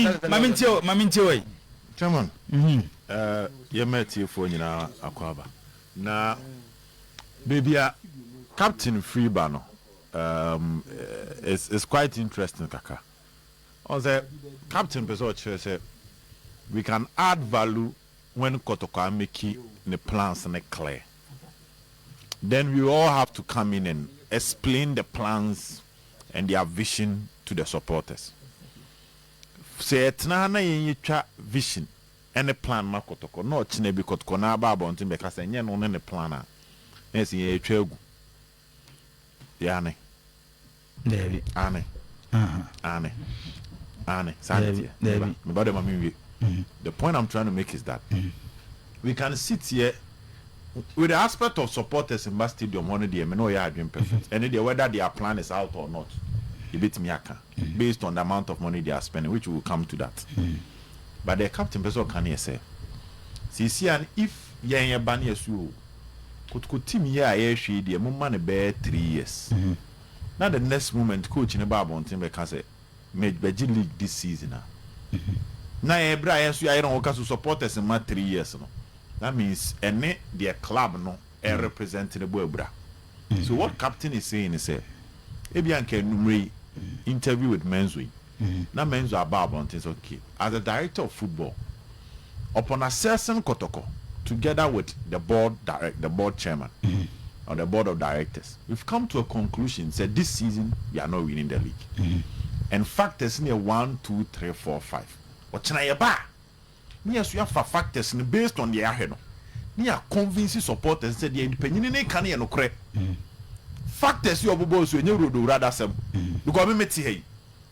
Mamintio. Chairman. You met you for Akwaba. Now, baby, Captain Freebano. It's quite interesting, Kaka. On the Captain Bezoche said we can add value when Kotoko make the plans and clear. Then we all have to come in and explain the plans and their vision to the supporters. Say etna na vision and the plan ma Kotoko no chine bi Kotoko na ba bontin be ka say nye no ne plan a na si ye twa egu ya ne David ane sanity me body ma me the point I'm trying to make is that we can sit here with the aspect of supporters in Bas Stadium one day me no ya adwin perfect and whether their plan is out or not a bit miaka based on the amount of money they are spending, which will come to that. But the captain person can say, see, and if ye ban yes you could team here air she the money bear 3 years. Now the next moment coach in a bar on team can say made Beji League this season. Now ebra yes you don't to support us in my 3 years. No, that means any their club no representing the Bra. So what captain is saying is say Ebianke Numri interview with Menzui. Now Menzui about things okay. As a director of football, upon assessing Kotoko together with the board chairman or the board of directors, we've come to a conclusion. Said this season we are not winning the league. And factors near 1, 2, 3, 4, 5. What's na yaba? Yes, we have factors based on the ahead. We are convincing supporters that the independent can no correct. Factors you obobo so enye rodo rather sem because me meti hey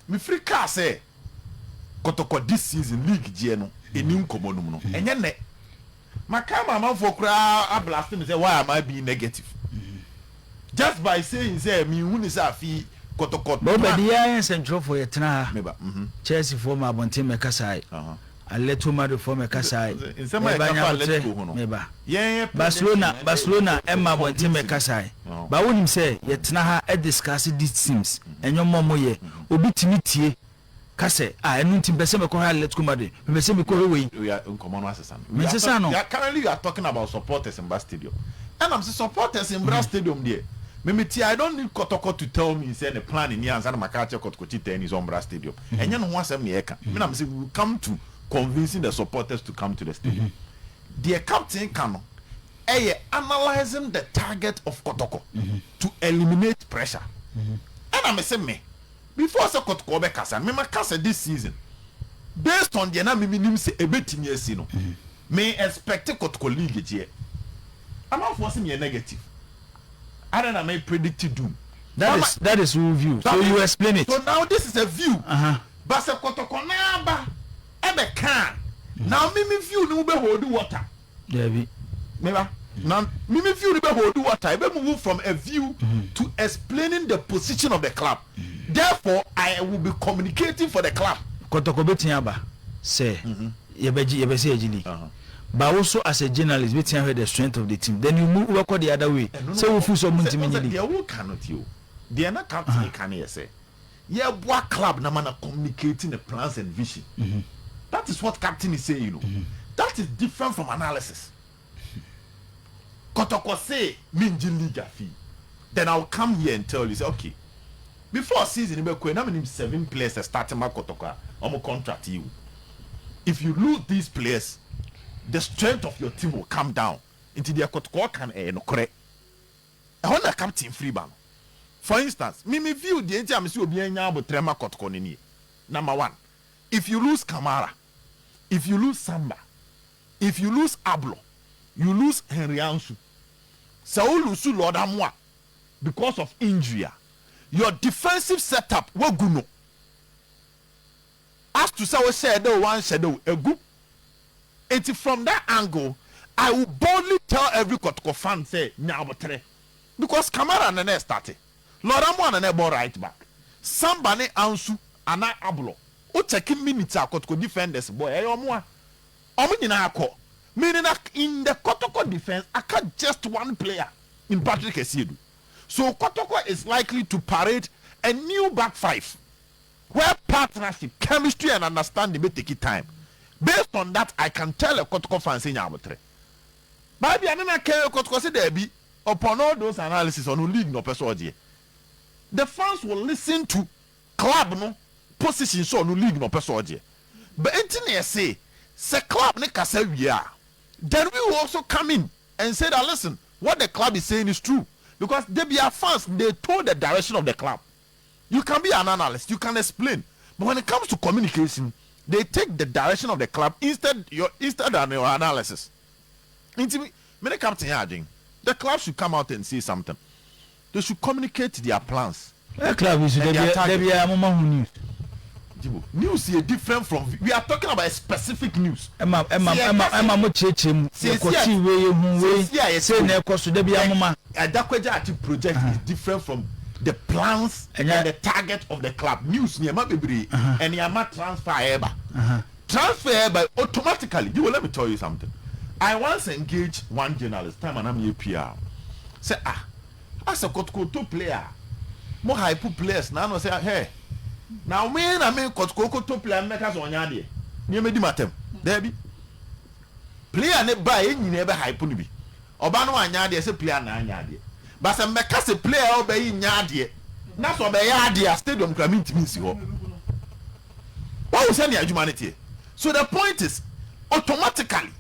me free car say Kotoko this season league je no enim komonum no enye ne makama man for kra ablast me say why am I being negative just by saying say me hu ni say afi Kotoko but the year central for yetna Chelsea for ma bontin me kasai Aletumado for me kasai meba Barcelona Emma bontin me kasai ba wonim say yetna ha e discuss this teams enyo momo ye obi timi tie kase enu ntim pese me ko ha Aletumado me pese me ko we are in common assistant currently you are talking about supporters in Bas Stadium and I'm saying supporters in Bas Stadium there I don't need Kotoko to tell me say the plan in here and Makache Kotoko tennis on Bas Stadium and you know what I'm saying we will come to convincing the supporters to come to the stadium. The captain can analyzing the target of Kotoko to eliminate pressure. And I'm saying me before say Kotoko be kasa, me kasa this season based on the na me nim say ebetimi asi no. Me expect Kotoko league je. I'm not forcing me negative. I don't know, may predict doom. That is review. So you explain it. So now this is a view. But say Kotoko na ba ebe kan now me view no be hold water David meba now me view no be hold water I be move from a view to explaining the position of the club. Therefore I will be communicating for the club. Kotoko betin ba say ye say league but also as a journalist betin hear the strength of the team, then you move work the other way so we feel so much in league. They will cannot you they are not captain can you say yeah what club na man communicating the plans and vision. That is what captain is saying, you know. That is different from analysis. Kotoko say minji liga fee. Then I'll come here and tell you, say, okay, before season, I'm 7 players starting my Kotoko. I'm a contract you. If you lose these players, the strength of your team will come down. Into the Kotoko can no correct. I want a captain free ban. For instance, me view the entire Monsieur Obianya but Trema Kotoko ni. Number 1, if you lose Kamara, if you lose Samba, if you lose Ablo, you lose Henry Ansu, Saul Lusu Lord Amwa because of injury, your defensive setup will go no. As to say shadow one shadow a good. And from that angle, I will boldly tell every Kotoko fan say Nyabotre because Kamara and the started. Lord Amwa and the right back. Samba ne Ansu and Ablo. O checking minutes are Kotoko defenders boy omo nyina akọ meaning that in the Kotoko defense I can't just one player in Patrick Esiedu. So Kotoko is likely to parade a new back five where partnership, chemistry, and understanding may take it time. Based on that, I can tell a Kotoko fan saying Yabotre. But I don't care Kotoko say there be upon all those analysis on who league no person. The fans will listen to club no position so no league no person. But anything say club ne kasa we are. Then we will also come in and say that listen, what the club is saying is true. Because they be our fans, they told the direction of the club. You can be an analyst, you can explain. But when it comes to communication, they take the direction of the club instead of your analysis. Many captain Yarding, the club should come out and say something. They should communicate their plans. The club is news is different from. We are talking about a specific news. Emma project is different from the plans and the target of the club. News and Yama transfer transfer automatically. You will let me tell you something. I once engaged one journalist, time and I'm PR. Say as a Kotoko player, more hype players now say hey. Now when I mean Kotoko to player makers on yadi. You me di matem. There be player ne buy you never hype ni bi. Oba no anyadi say player na anyadi. But some makers a player obey nyadi. Na so be yadi stadium kra ntimi si ho. What we say na humanity. So the point is automatically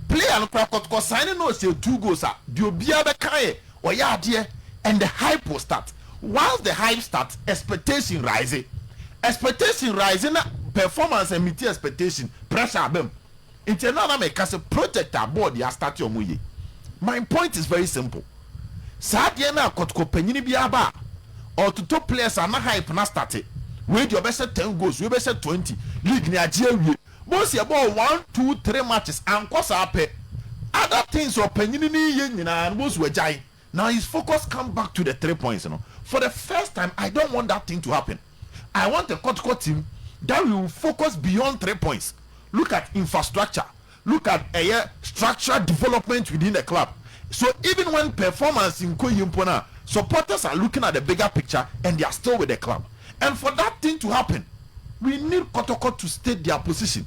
player no Kotoko signing no say 2 goals are. The obia be kai or yadi and the hype will start. Once the hype starts, expectation rising. Expectation rising, performance and meet expectation, pressure them. It's another make as a project aboard ya start your muye. My point is very simple. Sadiana Kotoko Penini Biaba or to top players are not hype na started. Wait your best 10 goals, we best 20. League near Jerry. Most about 1, 2, 3 matches and course up. Other things or Penini and most were giant. Now his focus come back to the 3 points, you know. For the first time, I don't want that thing to happen. I want a Kotoko team that will focus beyond 3 points. Look at infrastructure. Look at structural development within the club. So even when performance in Koyimpona, supporters are looking at the bigger picture and they are still with the club. And for that thing to happen, we need Kotoko to state their position.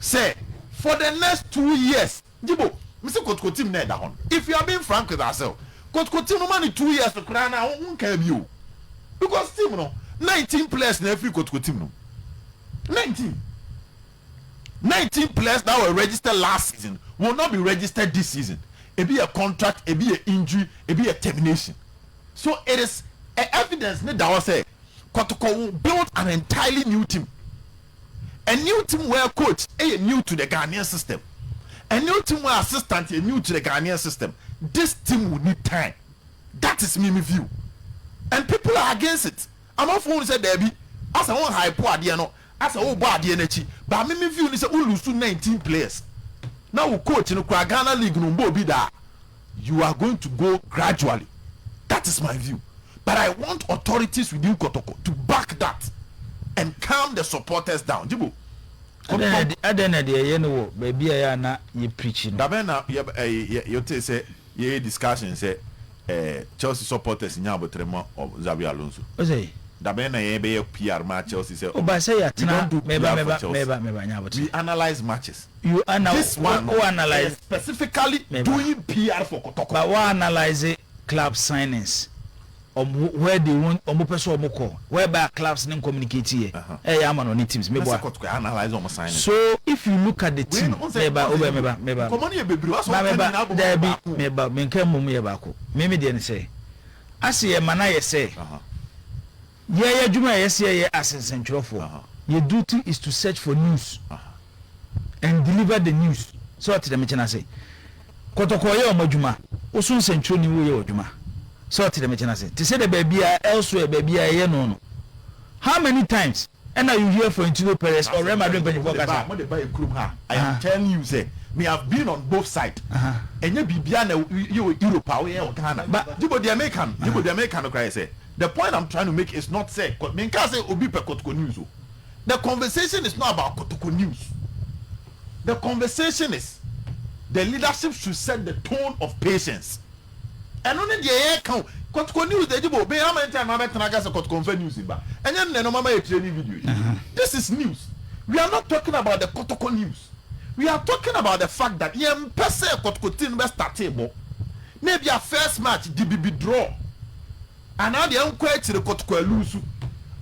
Say, for the next 2 years, Jibo, Mr. Kotoko team never down. If you are being frank with ourselves, Kotoko team no money 2 years to cry now, won't care you. Because team no 19 players in every Kotoko team no. 19 players that were registered last season will not be registered this season. It be a contract, it be an injury, it be a termination. So it is evidence that was say Kotoko will build an entirely new team. A new team where coach is new to the Ghanaian system. A new team where assistant is new to the Ghanaian system. This team will need time. That is my view. And people are against it. I'm not going to say Debbie, as I want hype no, as I want bad energy. But my view is that we lose 19 players. Now we coach in the Ghana League no be that. You are going to go gradually. That is my view. But I want authorities within Kotoko to back that and calm the supporters down. Jibo. I don't know the baby I na you preaching. Dabena you say ye discussion say Chelsea supporters in Yabotremo of Xabi Alonso. Say Dabena ye be PR match Chelsea say oh but say we analyze matches. You analyze this one who analyze specifically doing PR for Kotoko. But we analyze club signings. Where they want person whereby clubs then communicate here. I'm on teams. So if you look at the team, say I see a man say yeah Juma as your duty is to search for news and deliver the news. So to the mention say Kotoko ye omajuma osun central ni wo ye ojuma. So to the mention say to say the baby elsewhere baby no. How many times and are you here for Intino Perez or Real Madrid? I am telling you, say, me have been on both sides. And you be beyond you Europe, Ghana. But you the American cry say. The point I'm trying to make is not say, me can't say Obi per Kotoko news. The conversation is not about Kotoko news. The conversation is the leadership should set the tone of patience and only the air count. Kotoko news they do be how many times I met Nagas Kotoko news ba. And then no mama training video. This is news. We are not talking about the Kotoko news. We are talking about the fact that yem pese Kotoko team be startable. Maybe a first match DBB draw. And now the unquestioned to the Kotoko lose.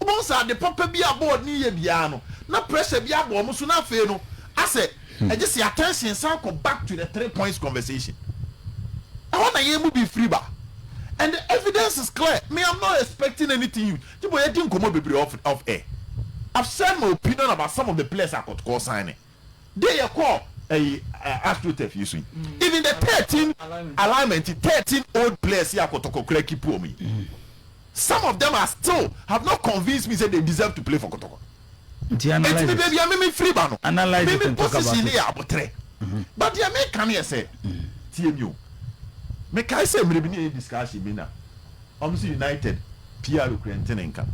Once the papa be aboard ni ye biano. Na pressure be aboard musu na fe no. I said, I just see attention sound come back to the 3 points conversation. I want to be free bar. And the evidence is clear. Me, I'm not expecting anything. You didn't come off air. I've said my opinion about some of the players I could call signing. They are called AstroTurf, you see. Even the 13 alignment, 13 old players here could keep me. Some of them are still have not convinced me that they deserve to play for Kotoko. It's maybe I'm free bar. Analyze it and talk about it. But the American say, TMU. Make I say maybe any discussion bina. Obviously United PR Ukraine income.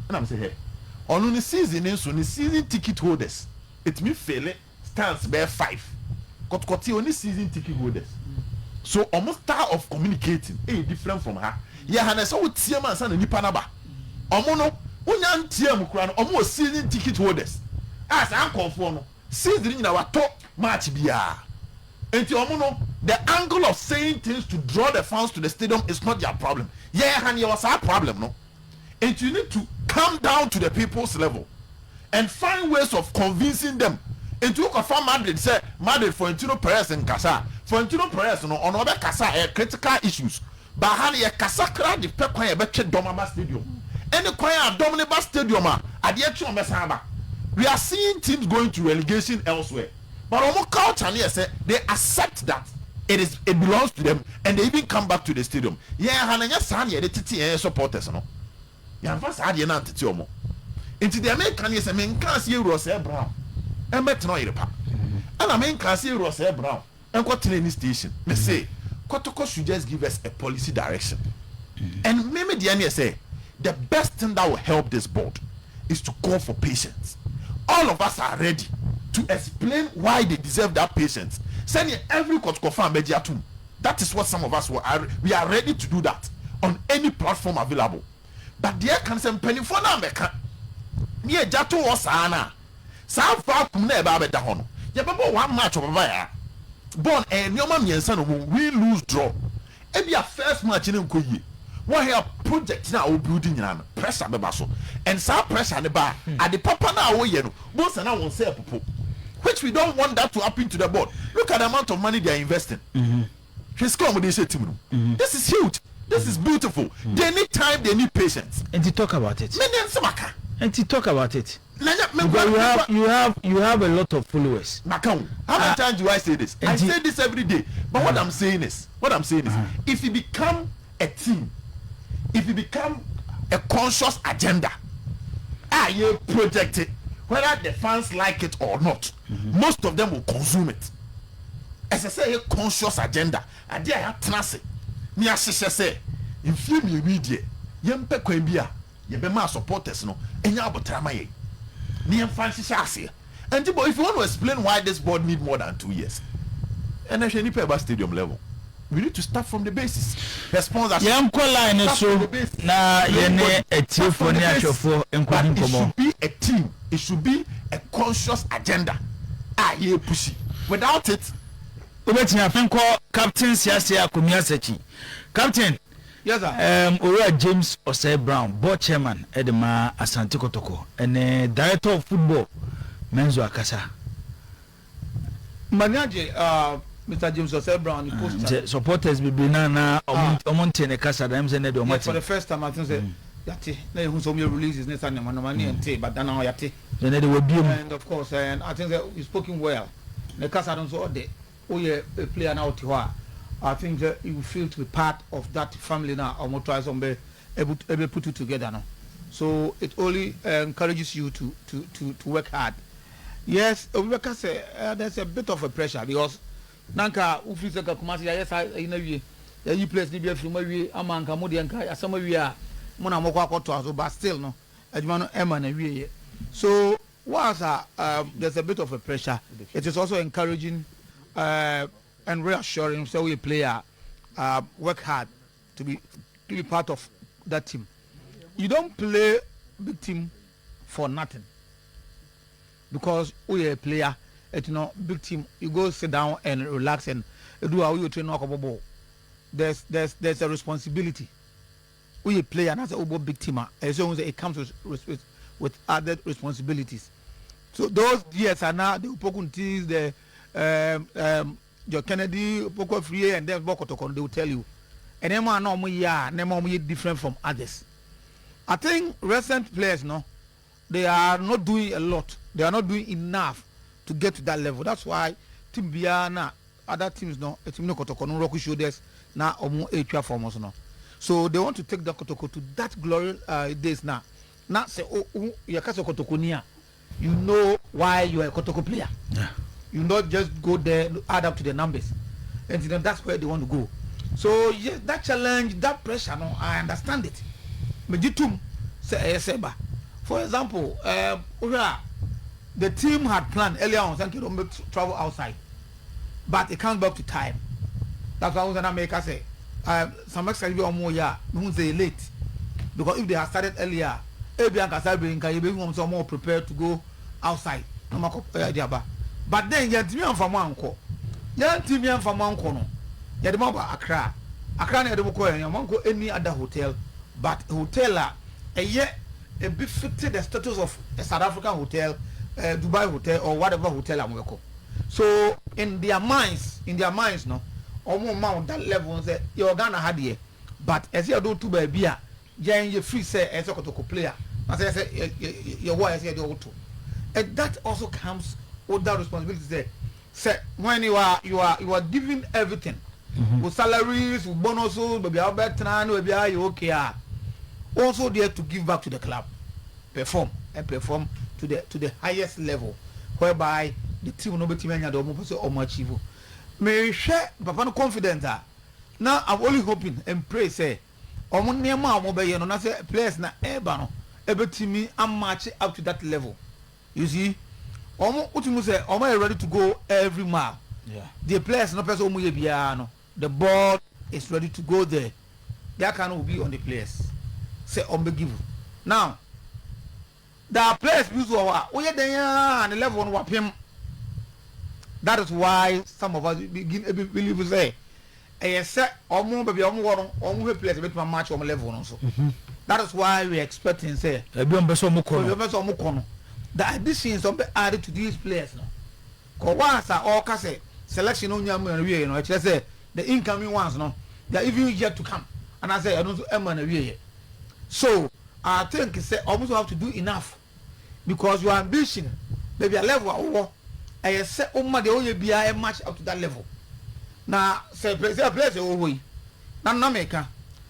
And I'm saying hey, on the season in so the season ticket holders, it me fail stands bear 5. Got only season ticket holders. So almost style of communicating different from her. Yeah, and I saw with Tiaman and Nipa Naba. Omono, unyan Tiam Kran, almost season ticket holders. As I'm conform, season in our top match BR. And the angle of saying things to draw the fans to the stadium is not your problem. Yeah, and it was our problem, no? And you need to come down to the people's level and find ways of convincing them. And you confirm Madrid say Madrid for Florentino Perez and Casa. Florentino Perez no on other Casa critical issues. But honey, a Casa crowd the Pekwa a better Domaba Stadium. And the choir Dominiba Stadium at the actual Messaba. We are seeing teams going to relegation elsewhere. But almost culture and say they accept that it belongs to them and they even come back to the stadium. Yeah, Hananya Sanya the TT supporters no. Yeah, first had you not to Tiomo. Into the American yes, I mean can't see Ross Brown. And met no Irepa. And I mean can't see Ross Brown. And what training station. They say Kotoko should just give us a policy direction. And maybe the NSA say the best thing that will help this board is to call for patience. All of us are ready to explain why they deserve that patience. Sending every Kotoko fan media to. That is what some of us we are ready to do that on any platform available. But there can some penny for Nameka. Near Jato or Sana. South far from there, Babetta Hono. You remember one match of a buyer. Born and your mommy and son will lose draw. And be a first match in Nkoyi. One here project now building in pressure bebaso. And some pressure on the bar. At the papa now, both and I won't say which we don't want that to happen to the board. Look at the amount of money they are investing. This is huge. This is beautiful. They need time, they need patience. And to talk about it. And to talk about it. You have a lot of followers. How many times do I say this? I say this every day. But what I'm saying is, if you become a team, if you become a conscious agenda, you project it, whether the fans like it or not, most of them will consume it. As I say, a conscious agenda. And they are tenacity. Me as say, in film media, yempe kwembia, yebema supporters no, enya abotrama ye. Ni fancy shase. And if you want to explain why this board need more than 2 years, and if any paper stadium level, we need to start from the basis. Response. Line so na yene etie for ni achofo enkwani komo. It should be a team. It should be a conscious agenda. Ye pushy. Without it, Obetia Fenko Captain Siasia Kumiasechi. Captain. Yes, sir. Ora James Osei Brown, board chairman, Edema Asante Kotoko, and director of football, Menzo Akasa. Manager, Mr. James Osei Brown, supporters be na Omontene Casa, them and for the first time, I think Yati, they who saw me release his next name, money and tea, but then now Yati. Then they will be, and of course, and I think that you spoken well. The Casa don't so day. Oh, yeah, a player now to I think that you feel to be part of that family now, or more twice on be able to put it together now. So it only encourages you to work hard. Yes, because there's a bit of a pressure because Nanka Ufisaka Kumasi, yes, I know you place Nibia from maybe Amanka Modianka, some of you are Mona Mokwa, but still no, Edmano Emma and we. So whilst there's a bit of a pressure, it is also encouraging and reassuring so we player work hard to be part of that team. You don't play big team for nothing. Because we are a player, big team, you go sit down and relax and do how you train ball. There's a responsibility. We a player and as a big team, so it comes with other responsibilities. So those years are now the Pokuntis, the Joe Kennedy, Poko Free, and then Bokotoko, they will tell you. And them are normally different from others. I think recent players, they are not doing a lot. They are not doing enough to get to that level. That's why Team Biana, other teams, Team Kotoko, no Roku shoulders, now omo HR formers, So they want to take the Kotoko to that glory days now. Not say, you're Kotoko near. You know why you are a Kotoko player. Yeah. You not just go there, add up to the numbers. And that's where they want to go. So yes, that challenge, that pressure, I understand it. But for example, the team had planned earlier on to travel outside, but it comes back to time. That's why I was in America say some extra or more say late, because if they had started earlier, some more prepared to go outside. But then you team from one call. You team from one corner. You had Accra. Accra near the Boko, you won't go any other hotel, but hotel a year a bit fitted the status of a South African hotel, Dubai hotel, or whatever hotel I'm going to. So in their minds, no, or more mount that level say you're gonna have here. But as you do to baby, you free say as a player. I say your wife say do too. And that also comes with that responsibility. Say when you are giving everything. With salaries, with bonuses, maybe our better, maybe you okay. Also there to give back to the club, perform to the highest level, whereby the team no be team anya do mo so achieve. Me share papa no confident. Now I'm only hoping and pray say omo niam omo be ye no na say players na eba no ebetimi am match up to that level. You see, omo utimu say omo are ready to go every mile. Yeah. The players no person omo ye bia no. The ball is ready to go there. That can be on the players. Say on give. Now, there are players who are there and the level on him. That is why some of us begin believe to say, set or more baby or players make my match on level also. That is why we expecting say the additions of added to these players now. Because once all say selection on your I say the incoming ones, they are even yet to come. And I say, I don't know, so I think it's almost have to do enough because your ambition, maybe a level of war, I say, oh my, the only be a match up to that level. Now, say, place away. Now, Nameka,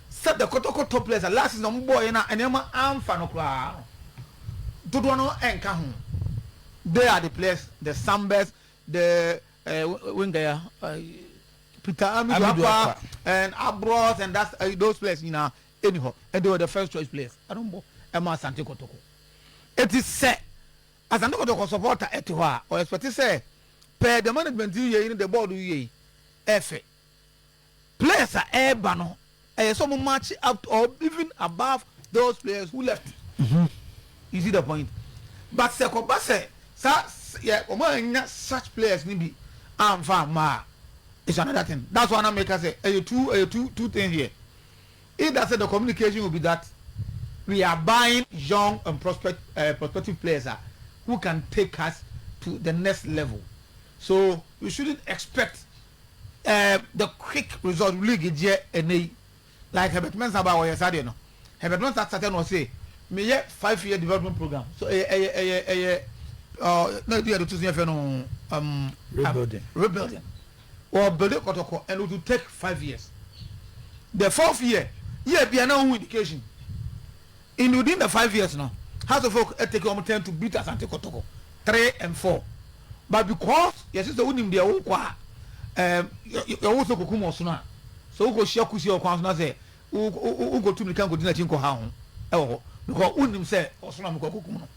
set the Kotoko top players, last is no boy, and I'm fan of crowd. Tudono and Kahun. They are the players, the Sambers, the Winger. Peter Amidua and Abros and that's those players anyhow, and they were the first choice players. I don't know Asante Kotoko. It is said Asante Kotoko supporter Etiwa or expect to say pay the management in the board players are Ebano and some match up or even above those players who left. You see the point? But Sekobase such players maybe ma. It's another thing. That's why I make us say two things here. Either say the communication will be that we are buying young and prospective players who can take us to the next level. So we shouldn't expect the quick result league like Herbert Mensah about what you said. Herbert Mensah started to say, me 5-year development program. So rebuilding. Or build Kotoko and it will take 5 years. The 4th year, be no indication. Within the 5 years now, House of Folk take on time to beat Asante Kotoko 3 and 4. But because yes, it's the winning their own you also go come sooner. So go share kusi or kwanza say go to me can go dinner chinko how. Because unim say osuna mko kukuno.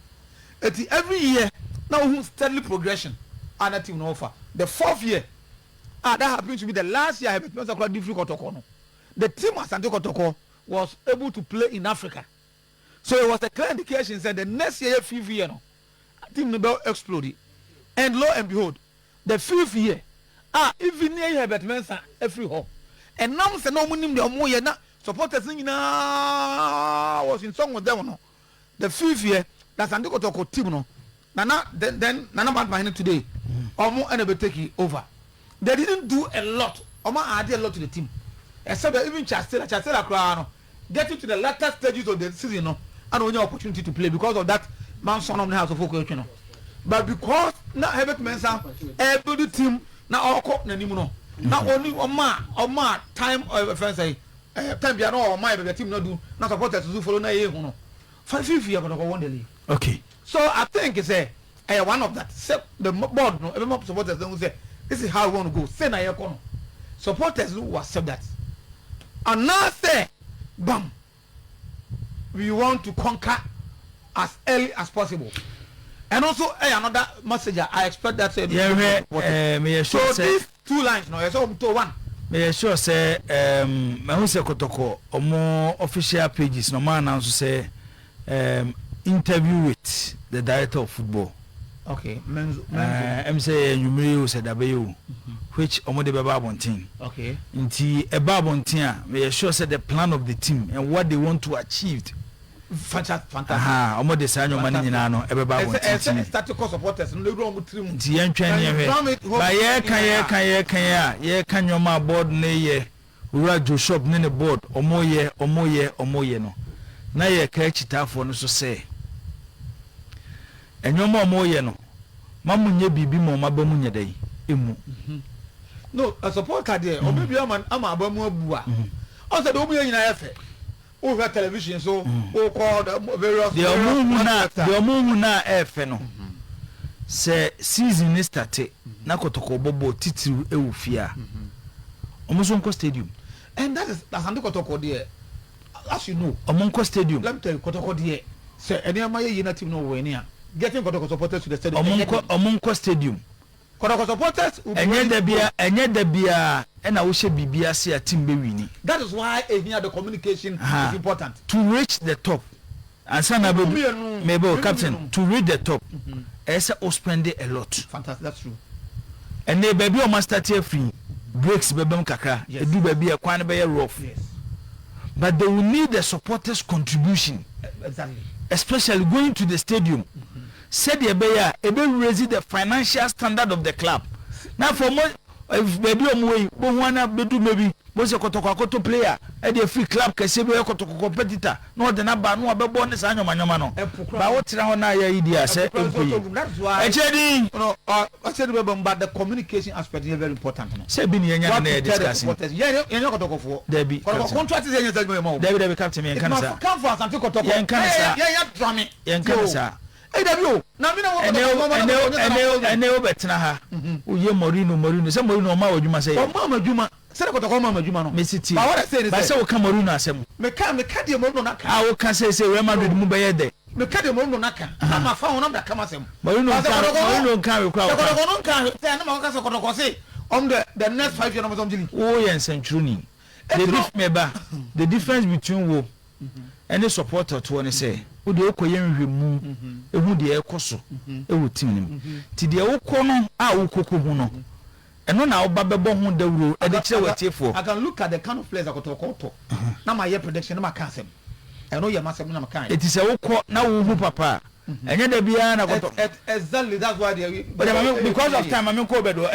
Every year now steadily progression and team no offer. The 4th year that happened to be the last year I have been difficult to corner. the team Asante Kotoko was able to play in Africa. So it was a clear indication that the next year, 5th year, no, team will explode. And lo and behold, the 5th year, even near you have Mensa every home. And now say no money the more na supporters was in song with them. No. The 5th year, that's Asante Kotoko team no. Then Nana Bad today, Omo and take it over. They didn't do a lot. Oma added a lot to the team. Except that even Chastela Crown getting to the latter stages of the season, no, and only opportunity to play because of that man son of the house of focus, you know. But because now Herbert Mensah, every team now all caught Nanimuno. Not only Oma time of friends say time beyond all my the team not do not supporters to do follow na year, no. 5 years gonna go won the league. Okay. So I think it's a one of that. The board, no, every supporters don't say this is how we want to go. Say na year kono. Supporters will accept that. And now say, bam, we want to conquer as early as possible. And also another message I expect that say so these 2 lines no, so to one. Me sure say Mahuse Kotoko omo official pages no man announce say interview with the director of football. Okay. I'm say you said abeyo which omo de baba bontin. Okay. Nti eba bontin a me sure say the plan of the team and what they want to achieve. Fantastic. Omo de sanyo mani nyina no ebeba bontin. Statical supporters no dey wrong trim. Nti yentwen ye ba ye kan nyoma board na ye ura Joshua ne ne board omo ye no. Na ye ka chitafo no so say enyoma omo ye no mamunye bibi mo mabamu nyedai emu. No, a supporter there or maybe I'm abamu abua. Also the omu nyina yefe. O have television so o call the various the omu na efe no. Se season is started na Kotoko bobo titiru ewufia. Omusonko stadium. And that's Asante Kotoko there. As you know, Omonko stadium. Let me tell you Kotoko there. Say any of my unit team no way near. Getting Kotoko supporters to the stadium. Omonko stadium. Kotoko supporters enye da bia na wo hye bibia se a team be wini. That is why here the communication is important. To reach the top. Ansana be maybe captain to reach the top. Esa o spend a lot. Fantastic, that's true. And they baby o master tier free. Breaks bebem kakra. Edu baby e kwan be rough. Yes. But they will need the supporters contribution. Exactly. Especially going to the stadium. Said the bear raise the financial standard of the club. Now for more if baby omwe bo wana bedu maybe boze Kotoko player e dey free club kese be Kotoko competitor no de na ba no abebo ne sa anyoma no ba wo tira ho na ya idia se empoyi. That's why echedi no I said but the communication aspect is very important no. Say bi ne nya na discussing. Yeah Kotoko for. Debi. Contract is enya say mo. Debi captain me kan sa. Come for Asante Kotoko. Yeah drama. Yen kan sa. AW na me na ene obetena ha uye Morino se Morino ma wadwuma se o ma madwuma se Kotoko ma madwuma no mesiti ba what I say ba se wo ka Morino asem me ka de Morino na ka wo ka se Real Madrid mu be ye de me ka de Morino na ka ama fa won na ka masem Morino kan we kwa Kotoko no kan se na ma ka se Kotoko se the next 5 years no mo jili wo yen century the difference between wo any supporter to one say wo de okoye nhwemu ehu de ekoso ewu team nim ti de wokọ no a wokoko hu no eno na wo babebo hu dawuro e de kire watiefo. I can look at the kind of players Kotoko to na my year prediction na ma kan sem eno ye masem na ma kan it is a wokọ na wo hu papa enye da bia na Kotoko exactly that's why they but because of time I mean ko bedo